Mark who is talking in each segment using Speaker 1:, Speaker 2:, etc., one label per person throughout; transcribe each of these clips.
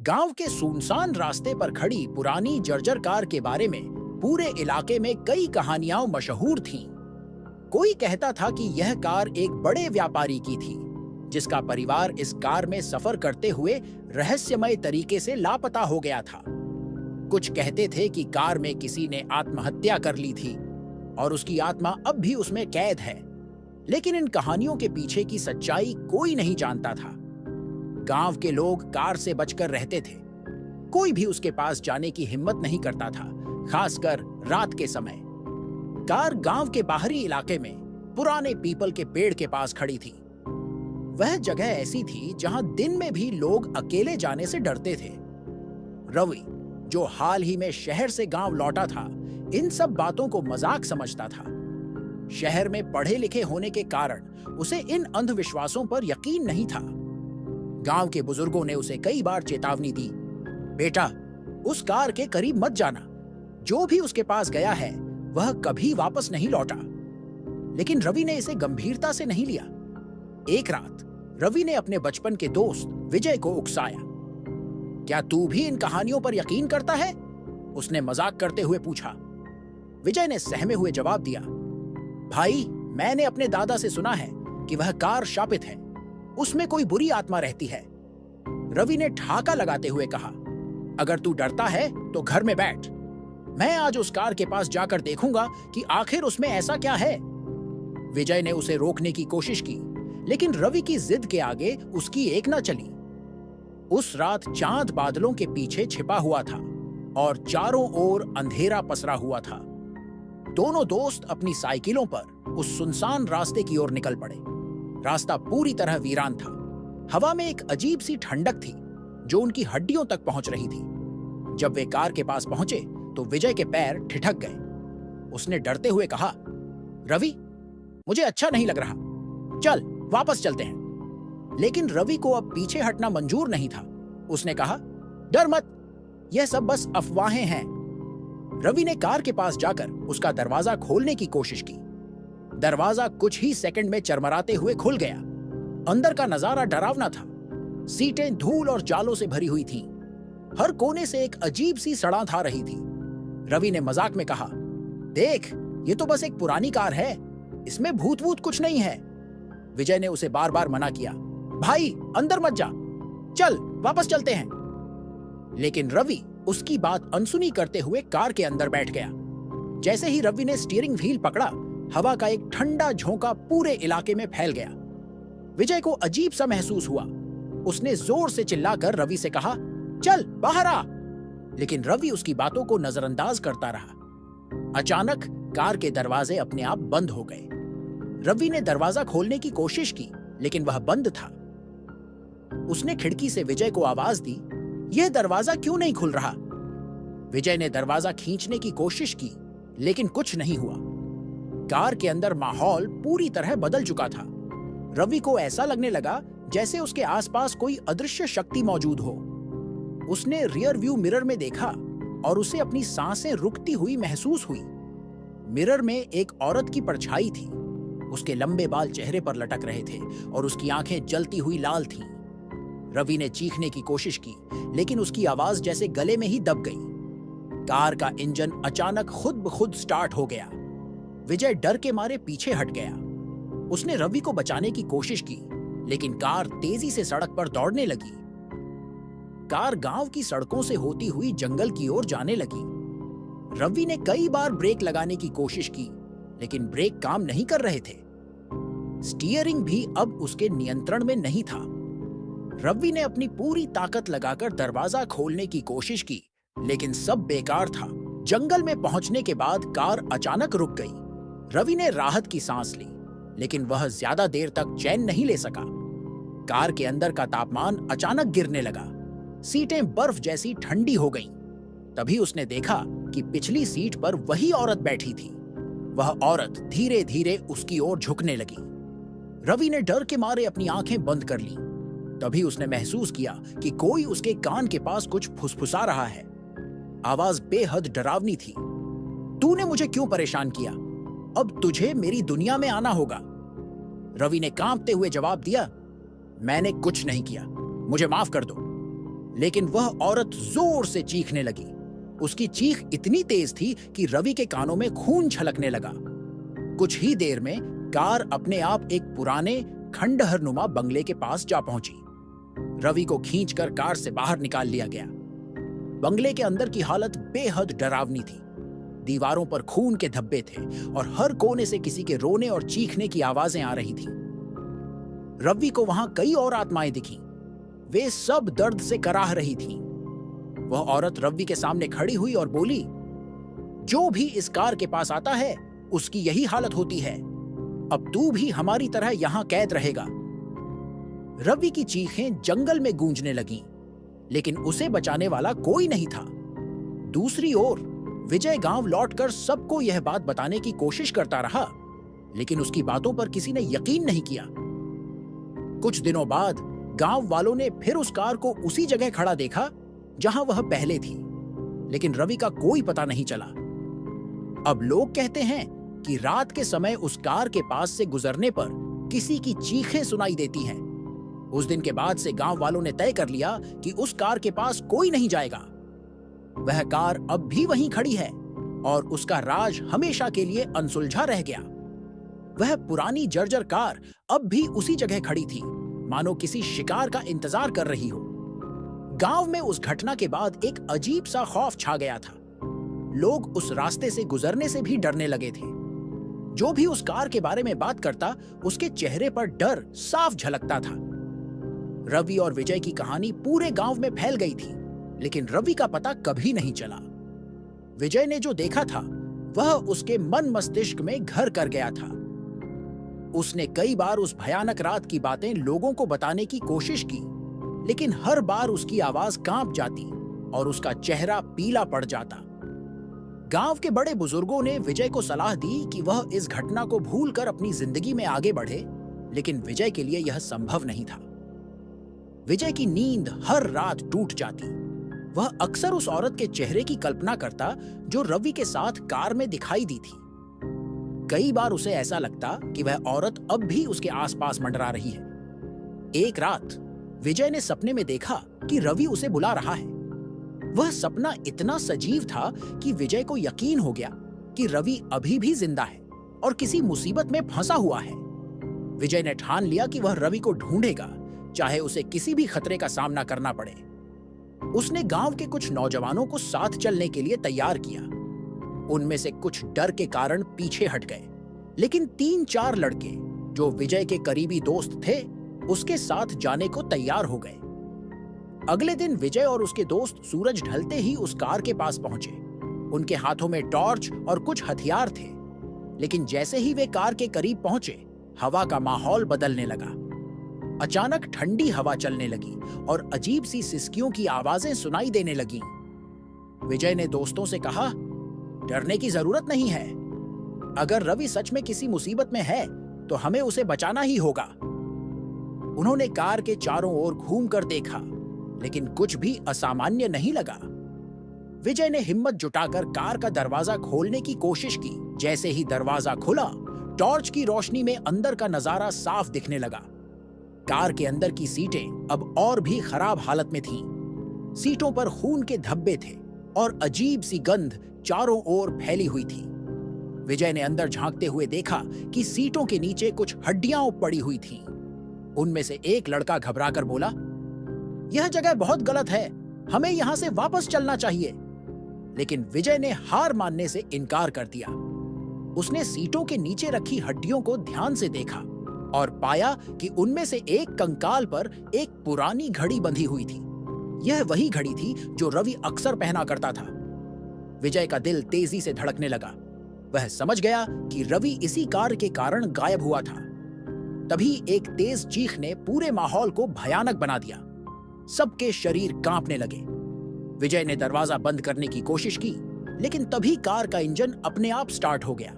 Speaker 1: गांव के सुनसान रास्ते पर खड़ी पुरानी जर्जर कार के बारे में पूरे इलाके में कई कहानियां मशहूर थीं। कोई कहता था कि यह कार एक बड़े व्यापारी की थी, जिसका परिवार इस कार में सफर करते हुए रहस्यमय तरीके से लापता हो गया था। कुछ कहते थे कि कार में किसी ने आत्महत्या कर ली थी और उसकी आत्मा अब भी उसमें कैद है। लेकिन इन कहानियों के पीछे की सच्चाई कोई नहीं जानता था। गांव के लोग कार से बचकर रहते थे। कोई भी उसके पास जाने की हिम्मत नहीं करता था, खासकर रात के समय। कार गांव के बाहरी इलाके में पुराने पीपल के पेड़ के पास खड़ी थी। वह जगह ऐसी थी जहां दिन में भी लोग अकेले जाने से डरते थे। रवि, जो हाल ही में शहर से गांव लौटा था, इन सब बातों को मजाक समझता था। शहर में पढ़े लिखे होने के कारण उसे इन अंधविश्वासों पर यकीन नहीं था। गांव के बुजुर्गों ने उसे कई बार चेतावनी दी, बेटा, उस कार के करीब मत जाना। जो भी उसके पास गया है वह कभी वापस नहीं लौटा। लेकिन रवि ने इसे गंभीरता से नहीं लिया। एक रात रवि ने अपने बचपन के दोस्त विजय को उकसाया। क्या तू भी इन कहानियों पर यकीन करता है? उसने मजाक करते हुए पूछा। विजय ने सहमे हुए जवाब दिया, भाई, मैंने अपने दादा से सुना है कि वह कार शापित है, उसमें कोई बुरी आत्मा रहती है। रवि ने ठाका लगाते हुए कहा, अगर तू डरता है तो घर में बैठ। मैं आज उस कार के पास जाकर देखूंगा कि आखिर उसमें ऐसा क्या है। विजय ने उसे रोकने की कोशिश की, लेकिन रवि की जिद के आगे उसकी एक न चली। उस रात चांद बादलों के पीछे छिपा हुआ था और चारों ओर अंधेरा पसरा हुआ था। दोनों दोस्त अपनी साइकिलों पर उस सुनसान रास्ते की ओर निकल पड़े। रास्ता पूरी तरह वीरान था। हवा में एक अजीब सी ठंडक थी जो उनकी हड्डियों तक पहुंच रही थी। जब वे कार के पास पहुंचे तो विजय के पैर ठिठक गए। उसने डरते हुए कहा, रवि, मुझे अच्छा नहीं लग रहा, चल वापस चलते हैं। लेकिन रवि को अब पीछे हटना मंजूर नहीं था। उसने कहा, डर मत, यह सब बस अफवाहें हैं। रवि ने कार के पास जाकर उसका दरवाजा खोलने की कोशिश की। दरवाजा कुछ ही सेकंड में चरमराते हुए खुल गया। अंदर का नजारा डरावना था। सीटें धूल और जालों से भरी हुई थीं। हर कोने से एक अजीब सी सड़ांध आ रही थी। रवि ने मजाक में कहा, देख, ये तो बस एक पुरानी कार है, इसमें भूत वूत कुछ नहीं है। विजय ने उसे बार बार मना किया, भाई, अंदर मत जा, चल वापस चलते हैं। लेकिन रवि उसकी बात अनसुनी करते हुए कार के अंदर बैठ गया। जैसे ही रवि ने स्टीयरिंग व्हील पकड़ा, हवा का एक ठंडा झोंका पूरे इलाके में फैल गया। विजय को अजीब सा महसूस हुआ। उसने जोर से चिल्लाकर रवि से कहा, चल बाहर आ। लेकिन रवि उसकी बातों को नजरअंदाज करता रहा। अचानक कार के दरवाजे अपने आप बंद हो गए। रवि ने दरवाजा खोलने की कोशिश की, लेकिन वह बंद था। उसने खिड़की से विजय को आवाज दी, यह दरवाजा क्यों नहीं खुल रहा? विजय ने दरवाजा खींचने की कोशिश की, लेकिन कुछ नहीं हुआ। कार के अंदर माहौल पूरी तरह बदल चुका था। रवि को ऐसा लगने लगा जैसे उसके आसपास कोई अदृश्य शक्ति मौजूद हो। उसने रियर व्यू मिरर में देखा और उसे अपनी सांसें रुकती हुई महसूस हुई। मिरर में एक औरत की परछाई थी। उसके लंबे बाल चेहरे पर लटक रहे थे और उसकी आंखें जलती हुई लाल थीं। रवि ने चीखने की कोशिश की, लेकिन उसकी आवाज जैसे गले में ही दब गई। कार का इंजन अचानक खुद ब खुद स्टार्ट हो गया। विजय डर के मारे पीछे हट गया। उसने रवि को बचाने की कोशिश की, लेकिन कार तेजी से सड़क पर दौड़ने लगी। कार गांव की सड़कों से होती हुई जंगल की ओर जाने लगी। रवि ने कई बार ब्रेक लगाने की कोशिश की, लेकिन ब्रेक काम नहीं कर रहे थे। स्टीयरिंग भी अब उसके नियंत्रण में नहीं था। रवि ने अपनी पूरी ताकत लगाकर दरवाजा खोलने की कोशिश की, लेकिन सब बेकार था। जंगल में पहुंचने के बाद कार अचानक रुक गई। रवि ने राहत की सांस ली, लेकिन वह ज्यादा देर तक चैन नहीं ले सका। कार के अंदर का तापमान अचानक गिरने लगा। सीटें बर्फ जैसी ठंडी हो गईं। तभी उसने देखा कि पिछली सीट पर वही औरत बैठी थी। वह औरत धीरे धीरे उसकी ओर झुकने लगी। रवि ने डर के मारे अपनी आंखें बंद कर लीं। तभी उसने महसूस किया कि कोई उसके कान के पास कुछ फुसफुसा रहा है। आवाज बेहद डरावनी थी, तूने मुझे क्यों परेशान किया? अब तुझे मेरी दुनिया में आना होगा। रवि ने कांपते हुए जवाब दिया, मैंने कुछ नहीं किया, मुझे माफ कर दो। लेकिन वह औरत जोर से चीखने लगी। उसकी चीख इतनी तेज थी कि रवि के कानों में खून छलकने लगा। कुछ ही देर में कार अपने आप एक पुराने खंडहरनुमा बंगले के पास जा पहुंची। रवि को खींचकर कार से बाहर निकाल लिया गया। बंगले के अंदर की हालत बेहद डरावनी थी। दीवारों पर खून के धब्बे थे और हर कोने से किसी के रोने और चीखने की आवाजें आ रही थीं। रवि को वहां कई और आत्माएं दिखीं। वे सब दर्द से कराह रही थीं। वह औरत रवि के सामने खड़ी हुई और बोली, जो भी इस कार के पास आता है उसकी यही हालत होती है। अब तू भी हमारी तरह यहां कैद रहेगा। रवि की चीखें जंगल में गूंजने लगीं, लेकिन उसे बचाने वाला कोई नहीं था। दूसरी ओर विजय गांव लौटकर सबको यह बात बताने की कोशिश करता रहा, लेकिन उसकी बातों पर किसी ने यकीन नहीं किया। कुछ दिनों बाद गांव वालों ने फिर उस कार को उसी जगह खड़ा देखा जहां वह पहले थी, लेकिन रवि का कोई पता नहीं चला। अब लोग कहते हैं कि रात के समय उस कार के पास से गुजरने पर किसी की चीखें सुनाई देती हैं। उस दिन के बाद से गांव वालों ने तय कर लिया कि उस कार के पास कोई नहीं जाएगा। वह कार अब भी वहीं खड़ी है और उसका राज हमेशा के लिए अनसुलझा रह गया। वह पुरानी जर्जर कार अब भी उसी जगह खड़ी थी, मानो किसी शिकार का इंतजार कर रही हो। गांव में उस घटना के बाद एक अजीब सा खौफ छा गया था। लोग उस रास्ते से गुजरने से भी डरने लगे थे। जो भी उस कार के बारे में बात करता, उसके चेहरे पर डर साफ झलकता था। रवि और विजय की कहानी पूरे गांव में फैल गई थी, लेकिन रवि का पता कभी नहीं चला। विजय ने जो देखा था वह उसके मन मस्तिष्क में घर कर गया था। उसने कई बार उस भयानक रात की बातें लोगों को बताने की कोशिश की, लेकिन हर बार उसकी आवाज कांप जाती और उसका चेहरा पीला पड़ जाता। गांव के बड़े बुजुर्गों ने विजय को सलाह दी कि वह इस घटना को भूलकर अपनी जिंदगी में आगे बढ़े, लेकिन विजय के लिए यह संभव नहीं था। विजय की नींद हर रात टूट जाती। वह अक्सर उस औरत के चेहरे की कल्पना करता जो रवि के साथ कार में दिखाई दी थी। कई बार उसे ऐसा लगता कि वह औरत अब भी उसके आसपास मंडरा रही है। एक रात विजय ने सपने में देखा कि रवि उसे बुला रहा है। वह सपना इतना सजीव था कि विजय को यकीन हो गया कि रवि अभी भी जिंदा है और किसी मुसीबत में फंसा हुआ है। विजय ने ठान लिया कि वह रवि को ढूंढेगा, चाहे उसे किसी भी खतरे का सामना करना पड़े। उसने गांव के कुछ नौजवानों को साथ चलने के लिए तैयार किया। उनमें से कुछ डर के कारण पीछे हट गए, लेकिन 3-4 लड़के जो विजय के करीबी दोस्त थे उसके साथ जाने को तैयार हो गए। अगले दिन विजय और उसके दोस्त सूरज ढलते ही उस कार के पास पहुंचे। उनके हाथों में टॉर्च और कुछ हथियार थे, लेकिन जैसे ही वे कार के करीब पहुंचे, हवा का माहौल बदलने लगा। अचानक ठंडी हवा चलने लगी और अजीब सी सिसकियों की आवाजें सुनाई देने लगीं। विजय ने दोस्तों से कहा, डरने की जरूरत नहीं है। अगर रवि सच में किसी मुसीबत में है तो हमें उसे बचाना ही होगा। उन्होंने कार के चारों ओर घूमकर देखा, लेकिन कुछ भी असामान्य नहीं लगा। विजय ने हिम्मत जुटाकर कार का दरवाजा खोलने की कोशिश की। जैसे ही दरवाजा खुला, टॉर्च की रोशनी में अंदर का नजारा साफ दिखने लगा। कार के अंदर की सीटें अब और भी खराब हालत में थीं। सीटों पर खून के धब्बे थे और अजीब सी गंध चारों ओर फैली हुई थी। विजय ने अंदर झांकते हुए देखा कि सीटों के नीचे कुछ हड्डियां पड़ी हुई थीं। उनमें से एक लड़का घबराकर बोला, यह जगह बहुत गलत है, हमें यहां से वापस चलना चाहिए। लेकिन विजय ने हार मानने से इनकार कर दिया। उसने सीटों के नीचे रखी हड्डियों को ध्यान से देखा और पाया कि उनमें से एक कंकाल पर एक पुरानी घड़ी बंधी हुई थी। यह वही घड़ी थी जो रवि अक्सर पहना करता था। विजय का दिल तेजी से धड़कने लगा। वह समझ गया कि रवि इसी कार के कारण गायब हुआ था। तभी एक तेज चीख ने पूरे माहौल को भयानक बना दिया। सबके शरीर कांपने लगे। विजय ने दरवाजा बंद करने की कोशिश की, लेकिन तभी कार का इंजन अपने आप स्टार्ट हो गया।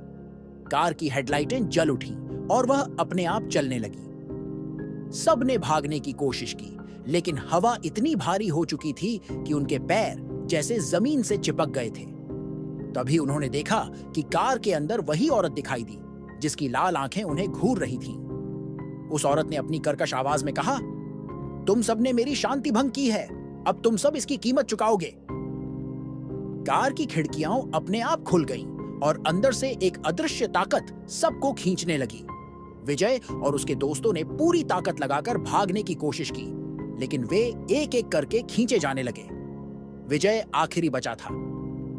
Speaker 1: कार की हेडलाइटें जल उठी और वह अपने आप चलने लगी। सबने भागने की कोशिश की, लेकिन हवा इतनी भारी हो चुकी थी कि उनके पैर जैसे जमीन से चिपक गए थे। तभी उन्होंने देखा कि कार के अंदर वही औरत दिखाई दी जिसकी लाल आंखें उन्हें घूर रही थीं। उस औरत ने अपनी कर्कश आवाज में कहा, तुम सबने मेरी शांति भंग की है। अब तुम सब इसकी कीमत चुकाओगे। कार की खिड़कियां अपने आप खुल गईं और अंदर से एक अदृश्य ताकत सबको खींचने लगी। विजय और उसके दोस्तों ने पूरी ताकत लगाकर भागने की कोशिश की, लेकिन वे एक एक करके खींचे जाने लगे। विजय आखिरी बचा था।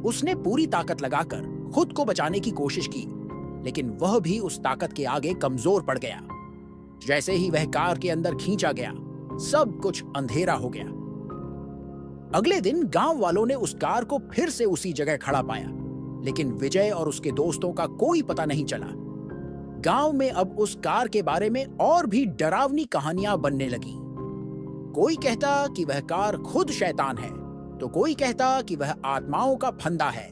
Speaker 1: उसने पूरी ताकत लगाकर खुद को बचाने की कोशिश की, लेकिन वह भी उस ताकत के आगे कमजोर पड़ गया। जैसे ही वह कार के अंदर खींचा गया, सब कुछ अंधेरा हो गया। अगले दिन गांव वालों ने उस कार को फिर से उसी जगह खड़ा पाया, लेकिन विजय और उसके दोस्तों का कोई पता नहीं चला। गांव में अब उस कार के बारे में और भी डरावनी कहानियां बनने लगी। कोई कहता कि वह कार खुद शैतान है, तो कोई कहता कि वह आत्माओं का फंदा है।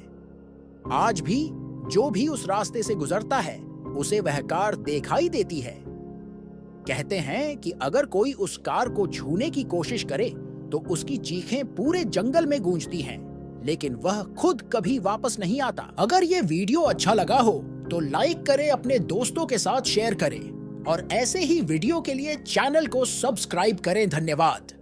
Speaker 1: आज भी जो भी उस रास्ते से गुजरता है, उसे वह कार दिखाई देती है। कहते हैं कि अगर कोई उस कार को छूने की कोशिश करे तो उसकी चीखें पूरे जंगल में गूंजती हैं, लेकिन वह खुद कभी वापस नहीं आता। अगर ये वीडियो अच्छा लगा हो तो लाइक करें, अपने दोस्तों के साथ शेयर करें और ऐसे ही वीडियो के लिए चैनल को सब्सक्राइब करें। धन्यवाद।